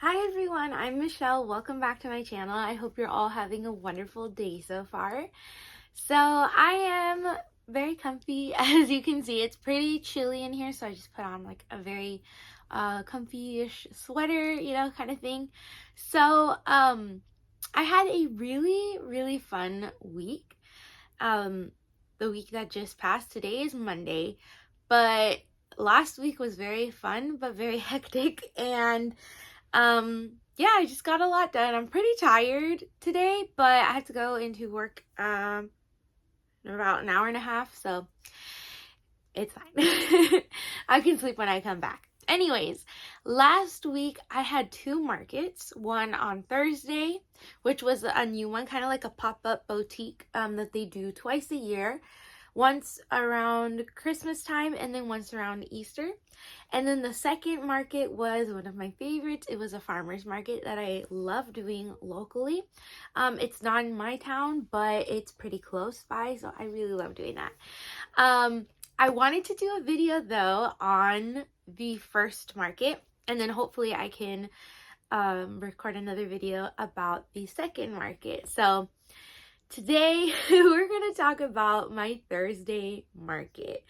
Hi everyone, I'm Michelle. Welcome back to my channel. I hope you're all having a wonderful day so far. So I am very comfy. As you can see, it's pretty chilly in here, so I just put on like a very comfy-ish sweater, kind of thing. So I had a really fun week. The week that just passed. Today is Monday, but last week was very fun but very hectic, and yeah, I just got a lot done. I'm pretty tired today, but I had to go into work in about an hour and a half, so it's fine. I can sleep when I come back. Anyways, last week I had two markets, one on Thursday, which was a new one, kind of like a pop-up boutique that they do twice a year, once around Christmas time and then once around Easter. And then the second market was one of my favorites. It was a farmer's market that I love doing locally. It's not in my town, but it's pretty close by, so I really love doing that. I wanted to do a video though on the first market, and then hopefully I can record another video about the second market. So today we're going to talk about my Thursday market.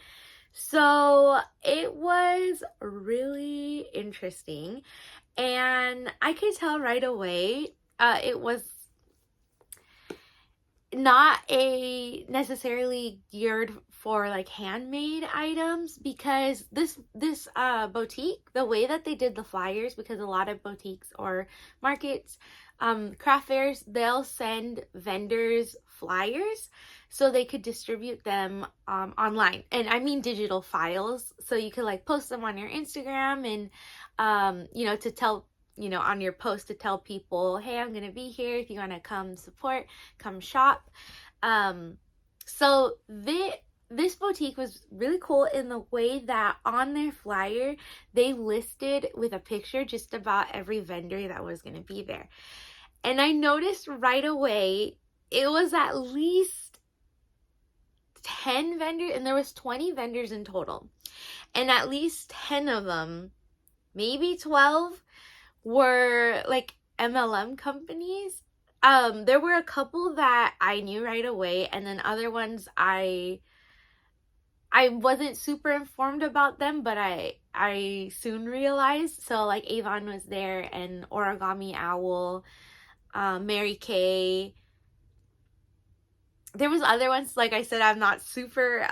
So it was really interesting, and I could tell right away it was not necessarily geared for like handmade items, because this boutique, the way that they did the flyers, because a lot of boutiques or markets, craft fairs, they'll send vendors flyers so they could distribute them online, and I mean digital files, so you could like post them on your Instagram, and to tell, on your post to tell people, hey, I'm gonna be here, if you want to come support, come shop. So this boutique was really cool in the way that on their flyer they listed with a picture just about every vendor that was going to be there. And I noticed right away it was at least 10 vendors, and there was 20 vendors in total, and at least 10 of them, maybe 12, were like MLM companies. There were a couple that I knew right away, and then other ones I wasn't super informed about them, but I soon realized. So like Avon was there, and Origami Owl, Mary Kay. There was other ones, like I said, I'm not super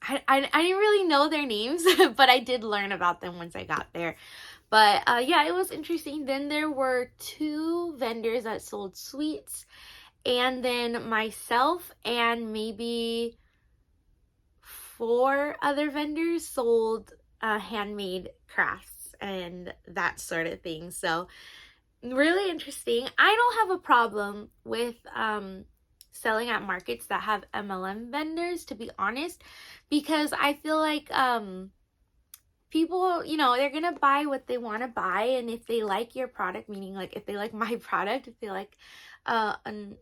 I didn't really know their names, but I did learn about them once I got there. But yeah, it was interesting. Then there were two vendors that sold sweets, and then myself and maybe 4 other vendors sold handmade crafts and that sort of thing. So really interesting. I don't have a problem with selling at markets that have MLM vendors, to be honest, because I feel like people, they're gonna buy what they want to buy, and if they like your product, meaning like if they like my product, if they like an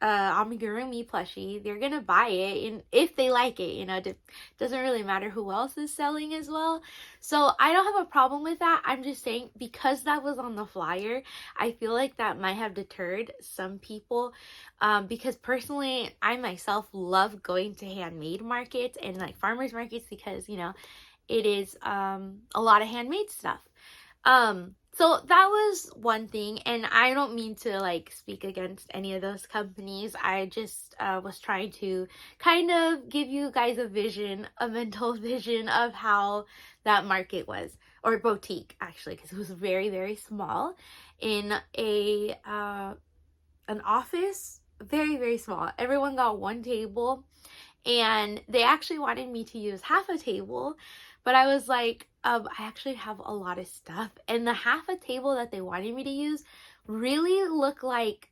amigurumi plushie, they're gonna buy it, and if they like it, it doesn't really matter who else is selling as well. So I don't have a problem with that. I'm just saying, because that was on the flyer, I feel like that might have deterred some people, because personally, I myself love going to handmade markets and like farmers markets, because it is a lot of handmade stuff. So that was one thing, and I don't mean to like speak against any of those companies. I just was trying to kind of give you guys a mental vision of how that market was, or boutique actually, because it was very small in an office, very small. Everyone got one table, and they actually wanted me to use half a table, but I was like, I actually have a lot of stuff, and the half a table that they wanted me to use really looked like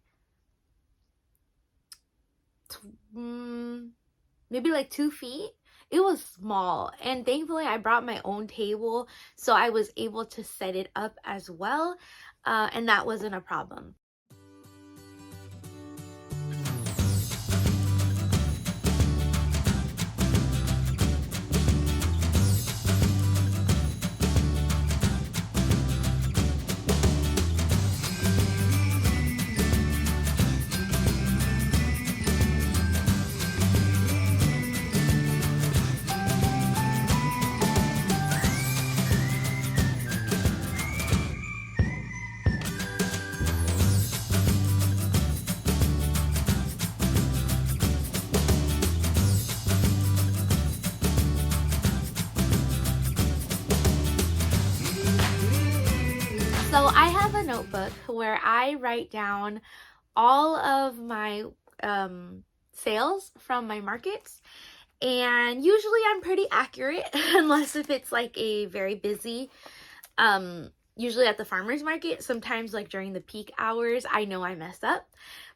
maybe like 2 feet. It was small, and thankfully I brought my own table, so I was able to set it up as well, and that wasn't a problem. So I have a notebook where I write down all of my sales from my markets, and usually I'm pretty accurate unless if it's like a very busy usually at the farmers market. Sometimes like during the peak hours I know I mess up,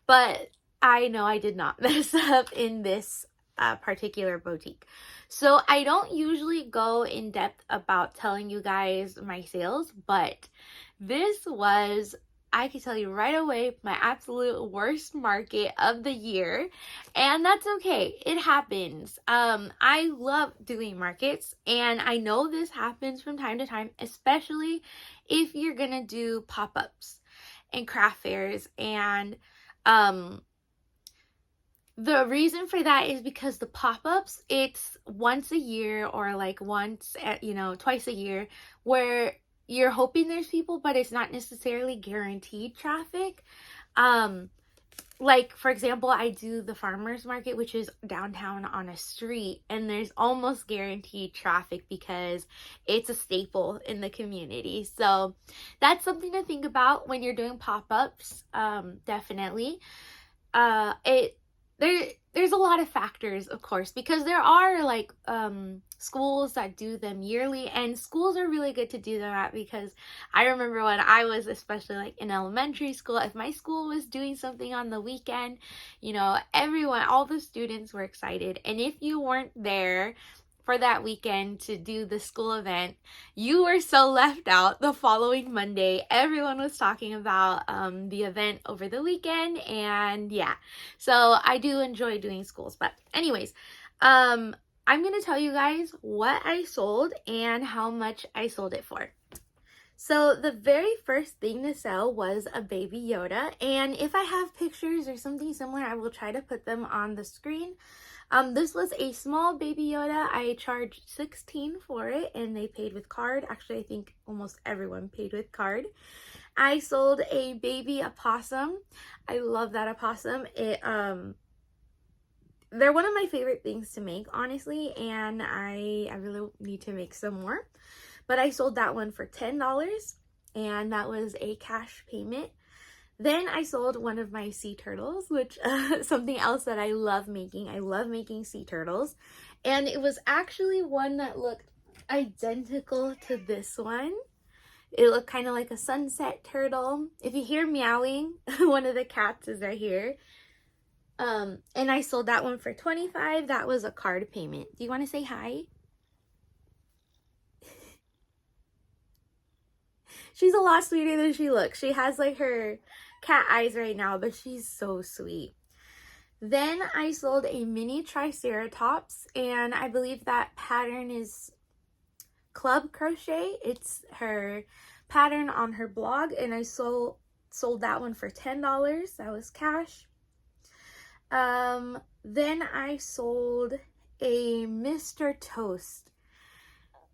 but I know I did not mess up in this particular boutique. So I don't usually go in depth about telling you guys my sales, but this was, I can tell you right away, my absolute worst market of the year, and that's okay. It happens. I love doing markets, and I know this happens from time to time, especially if you're gonna do pop-ups and craft fairs. And the reason for that is because the pop-ups, it's once a year or like once, twice a year, where you're hoping there's people, but it's not necessarily guaranteed traffic. Like for example, I do the farmers market, which is downtown on a street, and there's almost guaranteed traffic because it's a staple in the community. So that's something to think about when you're doing pop-ups. Definitely. There's a lot of factors, of course, because there are like schools that do them yearly, and schools are really good to do them at, because I remember when I was especially like in elementary school, if my school was doing something on the weekend, everyone, all the students were excited, and if you weren't there for that weekend to do the school event, you were so left out. The following Monday, everyone was talking about the event over the weekend, and yeah, so I do enjoy doing schools. But anyways, I'm gonna tell you guys what I sold and how much I sold it for. So the very first thing to sell was a Baby Yoda, and if I have pictures or something similar, I will try to put them on the screen. This was a small Baby Yoda. I charged $16 for it, and they paid with card. Actually, I think almost everyone paid with card. I sold a baby opossum. I love that opossum. They're one of my favorite things to make, honestly, and I really need to make some more. But I sold that one for $10, and that was a cash payment. Then I sold one of my sea turtles, which something else that I love making. I love making sea turtles. And it was actually one that looked identical to this one. It looked kind of like a sunset turtle. If you hear meowing, one of the cats is right here. And I sold that one for $25. That was a card payment. Do you want to say hi? She's a lot sweeter than she looks. She has like her cat eyes right now, but she's so sweet. Then I sold a mini Triceratops, and I believe that pattern is Club Crochet. It's her pattern on her blog, and I sold that one for $10. That was cash. Then I sold a Mr. Toast.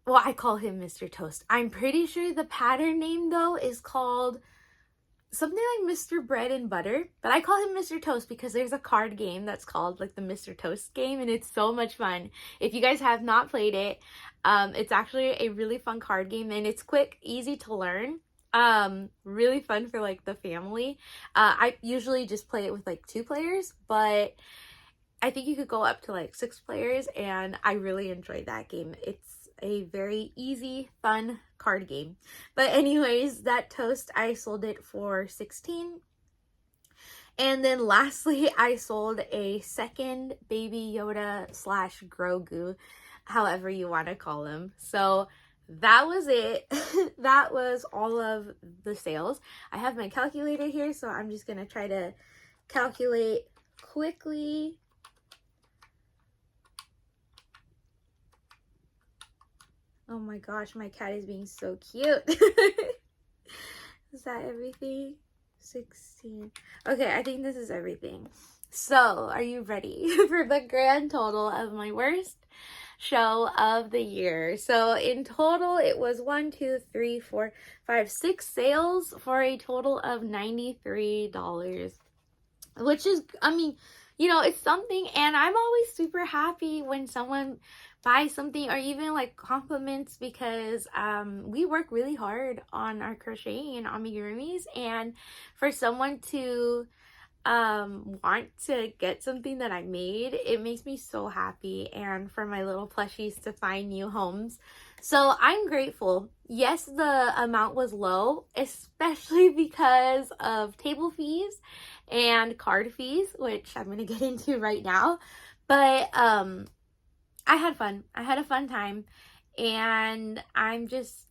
Well, I call him Mr. Toast. I'm pretty sure the pattern name, though, is called something like Mr. Bread and Butter. But I call him Mr. Toast because there's a card game that's called like the Mr. Toast game, and it's so much fun. If you guys have not played it, it's actually a really fun card game, and it's quick, easy to learn. Really fun for like the family. I usually just play it with like 2 players, but I think you could go up to like 6 players, and I really enjoyed that game. It's a very easy, fun card game. But anyways, that toast, I sold it for $16. And then lastly, I sold a second Baby Yoda / Grogu, however you want to call him. So that was it. That was all of the sales. I have my calculator here, so I'm just going to try to calculate quickly. Oh my gosh, my cat is being so cute. Is that everything? 16. Okay, I think this is everything. So, are you ready for the grand total of my worst show of the year? So, in total, it was 1, 2, 3, 4, 5, 6 sales for a total of $93. Which is, I mean, it's something, and I'm always super happy when someone buy something, or even like compliments, because we work really hard on our crocheting and amigurumis, and for someone to want to get something that I made, it makes me so happy, and for my little plushies to find new homes. So I'm grateful. Yes, the amount was low, especially because of table fees and card fees, which I'm going to get into right now. But I had fun. I had a fun time, and I'm just,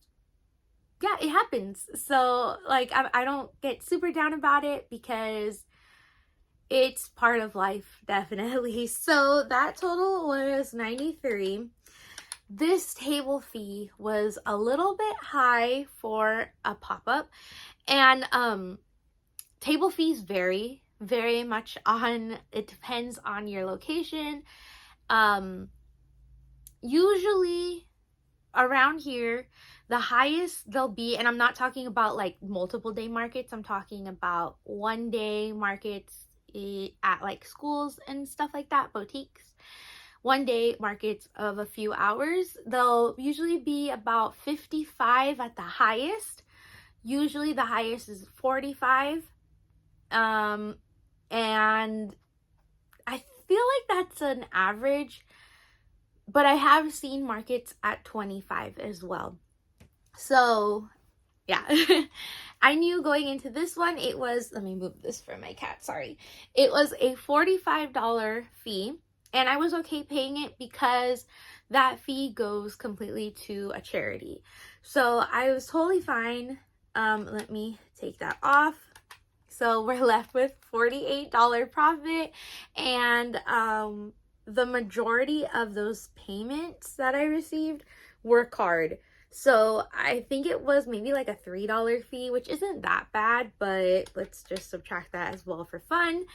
yeah, it happens. So like I don't get super down about it, because it's part of life, definitely. So that total was 93. This table fee was a little bit high for a pop-up, and table fees vary very much on, it depends on your location. Usually around here, the highest they'll be, and I'm not talking about like multiple day markets, I'm talking about one day markets at like schools and stuff like that, boutiques. One day markets of a few hours, they'll usually be about 55 at the highest. Usually the highest is 45. And I feel like that's an average, but I have seen markets at 25 as well. So yeah, I knew going into this one, it was, let me move this for my cat, sorry. It was a $45 fee, and I was okay paying it because that fee goes completely to a charity. So I was totally fine. Let me take that off. So we're left with $48 profit, and the majority of those payments that I received were card. So I think it was maybe like a $3 fee, which isn't that bad, but let's just subtract that as well for fun.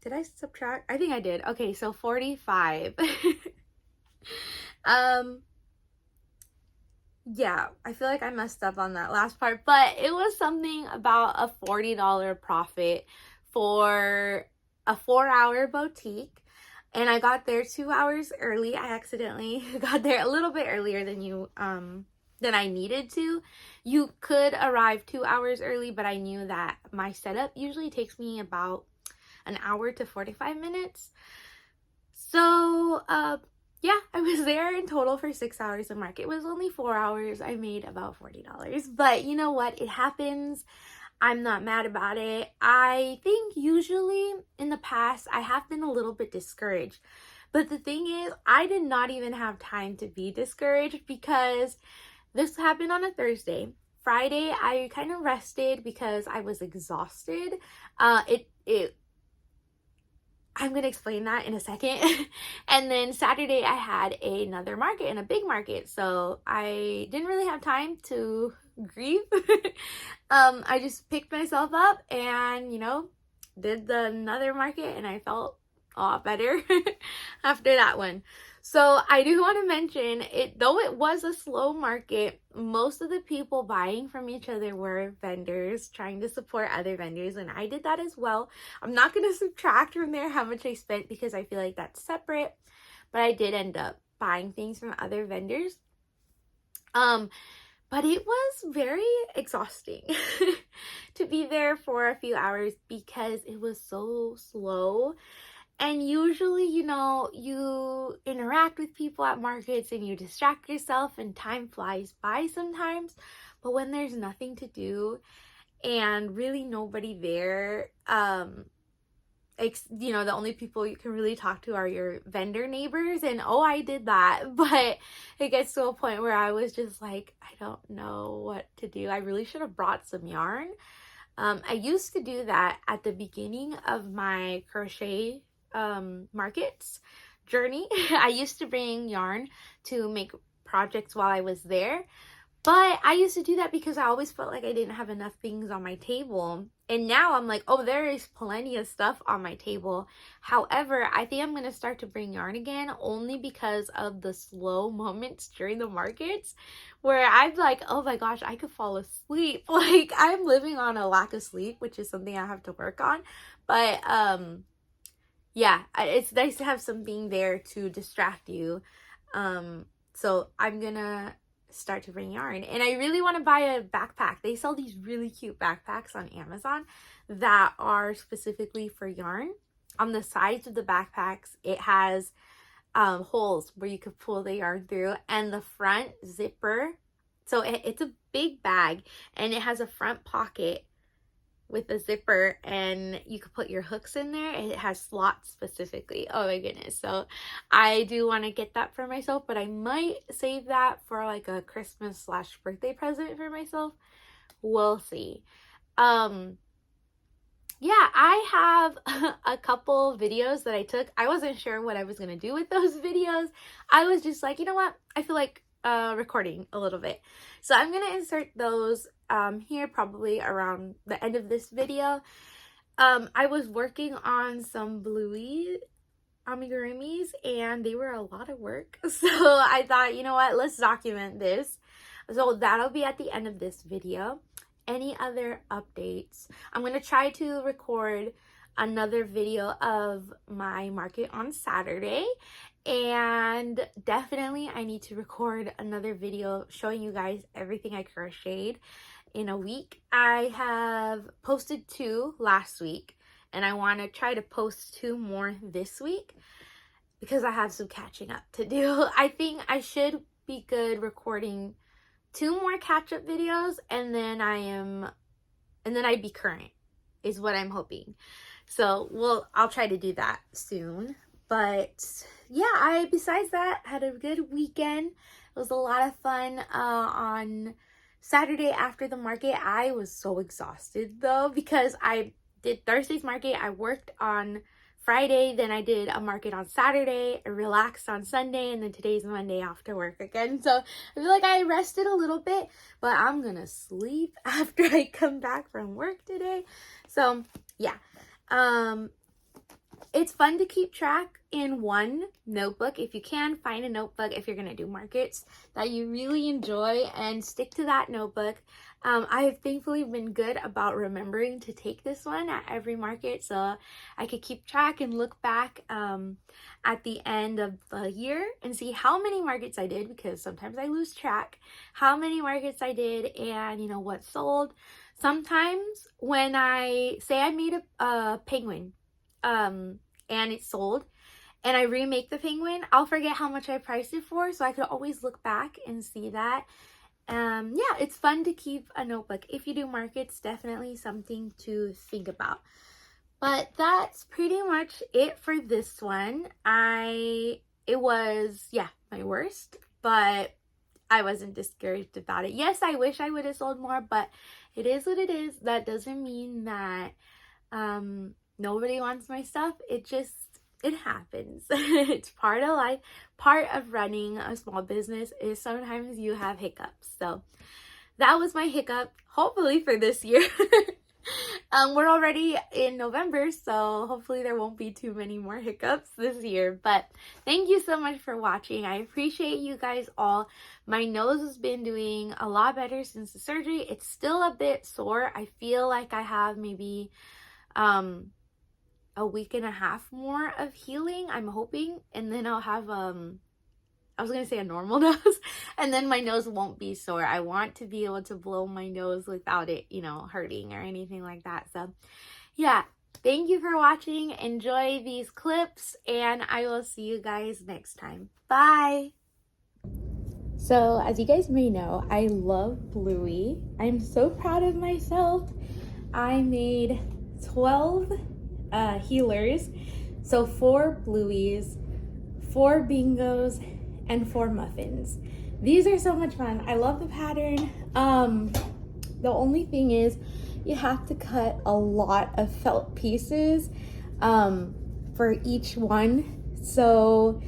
Did I subtract? I think I did. Okay, so 45. Yeah, I feel like I messed up on that last part, but it was something about a $40 profit for a 4-hour boutique. And I got there 2 hours early. I accidentally got there a little bit earlier than I needed to. You could arrive 2 hours early, but I knew that my setup usually takes me about an hour to 45 minutes. So, yeah, I was there in total for 6 hours. The market was only 4 hours. I made about $40. But you know what? It happens. I'm not mad about it. I think usually in the past, I have been a little bit discouraged. But the thing is, I did not even have time to be discouraged, because this happened on a Thursday. Friday, I kind of rested because I was exhausted. I'm going to explain that in a second. And then Saturday, I had another market, and a big market. So I didn't really have time to grieve. I just picked myself up and, did another market, and I felt a lot better after that one. So I do want to mention it, though it was a slow market, most of the people buying from each other were vendors trying to support other vendors, and I did that as well. I'm not going to subtract from there how much I spent, because I feel like that's separate, but I did end up buying things from other vendors. But it was very exhausting to be there for a few hours, because it was so slow. And usually, you interact with people at markets and you distract yourself, and time flies by sometimes. But when there's nothing to do and really nobody there, the only people you can really talk to are your vendor neighbors. And I did that. But it gets to a point where I was just like, I don't know what to do. I really should have brought some yarn. I used to do that at the beginning of my crochet markets journey. I used to bring yarn to make projects while I was there, but I used to do that because I always felt like I didn't have enough things on my table. And now I'm like, there is plenty of stuff on my table. However, I think I'm going to start to bring yarn again, only because of the slow moments during the markets where I'm like, oh my gosh, I could fall asleep. Like, I'm living on a lack of sleep, which is something I have to work on. But yeah, it's nice to have something there to distract you. So I'm gonna start to bring yarn, and I really want to buy a backpack. They sell these really cute backpacks on Amazon that are specifically for yarn. On the sides of the backpacks, it has holes where you could pull the yarn through, and the front zipper, so it's a big bag, and it has a front pocket with a zipper, and you could put your hooks in there, and it has slots specifically. Oh my goodness. So I do want to get that for myself, but I might save that for like a Christmas / birthday present for myself. We'll see. Yeah, I have a couple videos that I took. I wasn't sure what I was gonna do with those videos. I was just like, you know what, I feel like recording a little bit, so I'm gonna insert those here probably around the end of this video. I was working on some Bluey amigurumis, and they were a lot of work, so I thought, you know what, let's document this. So that'll be at the end of this video. Any other updates? I'm gonna try to record another video of my market on Saturday, and definitely I need to record another video showing you guys everything I crocheted in a week. I have posted 2 last week, and I want to try to post 2 more this week because I have some catching up to do. I think I should be good recording 2 more catch-up videos, and then I'd be current, is what I'm hoping. So I'll try to do that soon. But yeah, besides that, had a good weekend. It was a lot of fun. On Saturday after the market, I was so exhausted though, because I did Thursday's market, I worked on Friday, then I did a market on Saturday, I relaxed on Sunday, and then today's Monday off to work again. So I feel like I rested a little bit, but I'm gonna sleep after I come back from work today. So yeah, it's fun to keep track in one notebook. If you can, find a notebook if you're gonna do markets that you really enjoy and stick to that notebook. I have thankfully been good about remembering to take this one at every market, so I could keep track and look back at the end of the year and see how many markets I did, because sometimes I lose track, how many markets I did, and you know what sold. Sometimes when I say I made a penguin and it sold, and I remake the penguin, I'll forget how much I priced it for, so I could always look back and see that. Yeah, it's fun to keep a notebook. If you do markets, definitely something to think about. But that's pretty much it for this one. It was, yeah, my worst, but I wasn't discouraged about it. Yes, I wish I would have sold more, but it is what it is. That doesn't mean that nobody wants my stuff. It happens. It's part of life. Part of running a small business is sometimes you have hiccups. So that was my hiccup, hopefully for this year. We're already in November, so hopefully there won't be too many more hiccups this year. But thank you so much for watching. I appreciate you guys all. My nose has been doing a lot better since the surgery. It's still a bit sore. I feel like I have maybe a week and a half more of healing, I'm hoping, and then I'll have I was gonna say a normal nose, and then my nose won't be sore. I want to be able to blow my nose without it, you know, hurting or anything like that. So yeah, thank you for watching. Enjoy these clips, and I will see you guys next time. Bye. So as you guys may know, I love Bluey. I'm so proud of myself. I made 12 healers, so 4 Blueys, 4 bingos, and 4 muffins. These are so much fun. I love the pattern. The only thing is you have to cut a lot of felt pieces for each one. So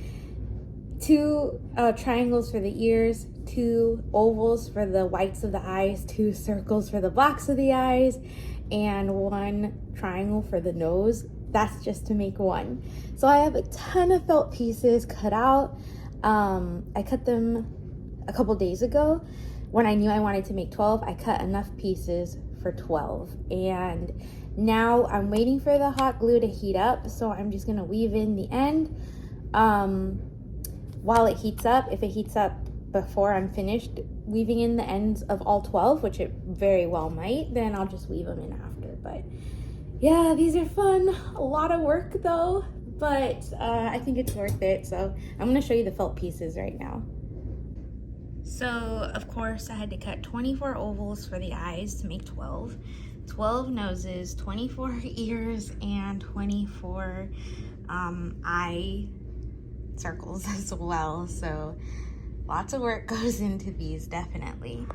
2 triangles for the ears, 2 ovals for the whites of the eyes, 2 circles for the blacks of the eyes, and 1 triangle for the nose. That's just to make 1. So I have a ton of felt pieces cut out. I cut them a couple days ago when I knew I wanted to make 12. I cut enough pieces for 12, and now I'm waiting for the hot glue to heat up, so I'm just gonna weave in the end. while it heats up, if it heats up before I'm finished weaving in the ends of all 12, which it very well might, then I'll just weave them in after. But yeah, these are fun. A lot of work though, but I think it's worth it. So I'm gonna show you the felt pieces right now. So of course I had to cut 24 ovals for the eyes to make 12 noses, 24 ears, and 24 eye circles as well. So lots of work goes into these, definitely.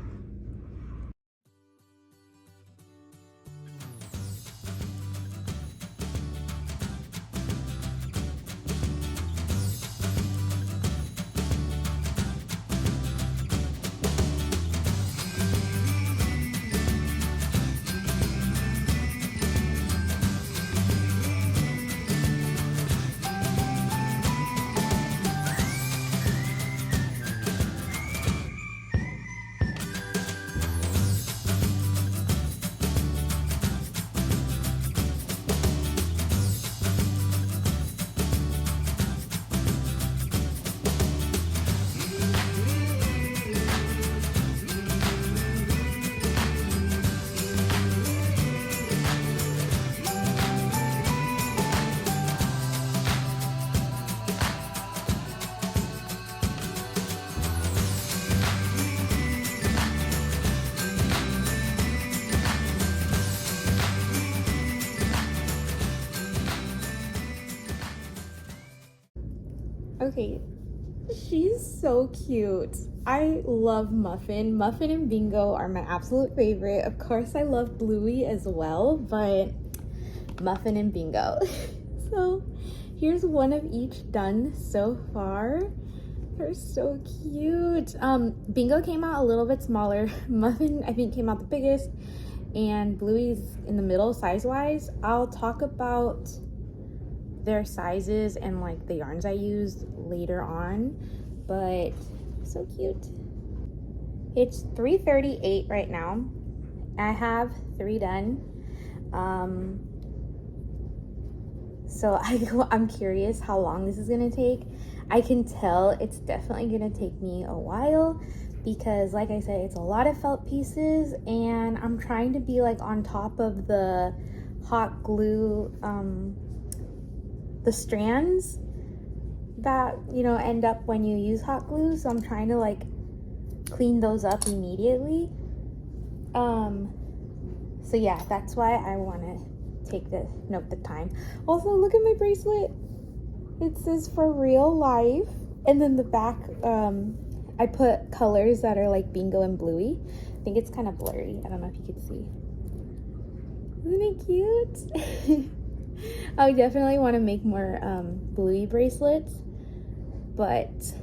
Okay, she's so cute. I love Muffin. Muffin and Bingo are my absolute favorite. Of course, I love Bluey as well, but Muffin and Bingo. So here's one of each done so far. They're so cute. Bingo came out a little bit smaller. Muffin, I think, came out the biggest, and Bluey's in the middle size-wise. I'll talk about their sizes and like the yarns I used later on, but so cute. It's 3:38 right now. I have 3 done. So I'm curious how long this is gonna take. I can tell it's definitely gonna take me a while because, like I said, it's a lot of felt pieces, and I'm trying to be like on top of the hot glue, the strands that, you know, end up when you use hot glue. So I'm trying to like clean those up immediately. So yeah, that's why I want to take the time. Also, look at my bracelet. It says for real life, and then the back, I put colors that are like Bingo and Bluey. I think it's kind of blurry. I don't know if you can see. Isn't it cute? I definitely want to make more Bluey bracelets, but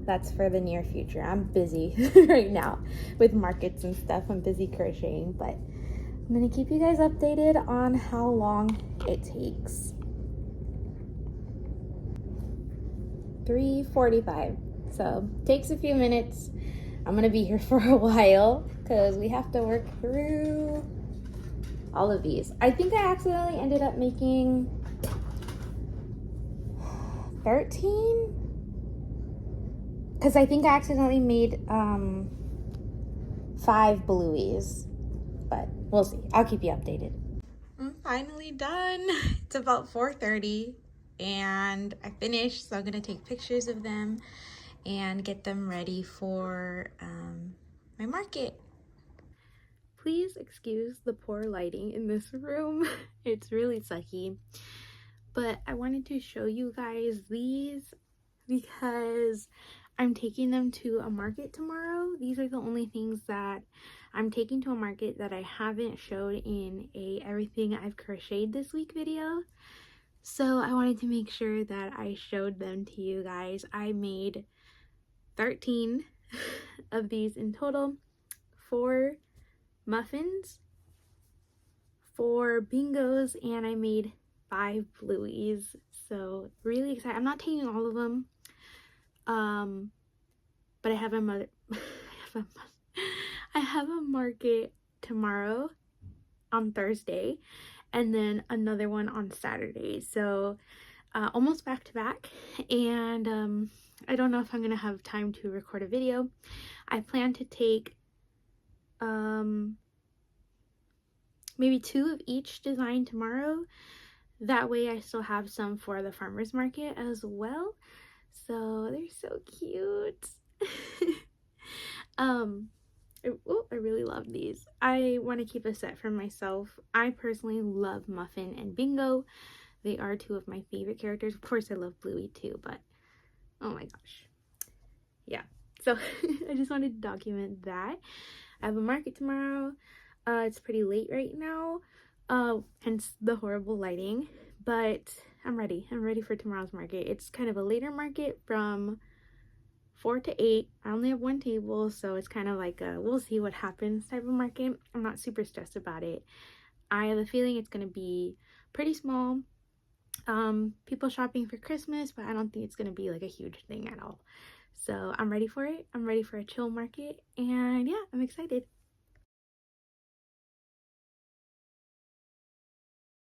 that's for the near future. I'm busy right now with markets and stuff. I'm busy crocheting, but I'm gonna keep you guys updated on how long it takes. 3:45, so takes a few minutes. I'm gonna be here for a while because we have to work through all of these. I think I accidentally ended up making 13 because I think I accidentally made 5 Blueys, but we'll see. I'll keep you updated. I'm finally done. It's about 4:30 and I finished, so I'm gonna take pictures of them and get them ready for my market. Please excuse the poor lighting in this room. It's really sucky. But I wanted to show you guys these because I'm taking them to a market tomorrow. These are the only things that I'm taking to a market that I haven't showed in a everything I've crocheted this week video. So I wanted to make sure that I showed them to you guys. I made 13 of these in total. 4 muffins, 4 bingos, and I made 5 blueys. So really excited. I'm not taking all of them, but I have a mother I have a market tomorrow on Thursday and then another one on Saturday, so almost back to back. And I don't know if I'm gonna have time to record a video. I plan to take maybe 2 of each design tomorrow. That way I still have some for the farmer's market as well. So they're so cute. I really love these. I want to keep a set for myself. I personally love Muffin and Bingo. They are 2 of my favorite characters. Of course I love Bluey too, but oh my gosh. Yeah. So I just wanted to document that. I have a market tomorrow. It's pretty late right now, hence the horrible lighting, but I'm ready. I'm ready for tomorrow's market. It's kind of a later market from 4 to 8. I only have 1 table, so it's kind of like a we'll see what happens type of market. I'm not super stressed about it. I have a feeling it's going to be pretty small. People shopping for Christmas, but I don't think it's going to be like a huge thing at all. So I'm ready for it. I'm ready for a chill market, and yeah, I'm excited.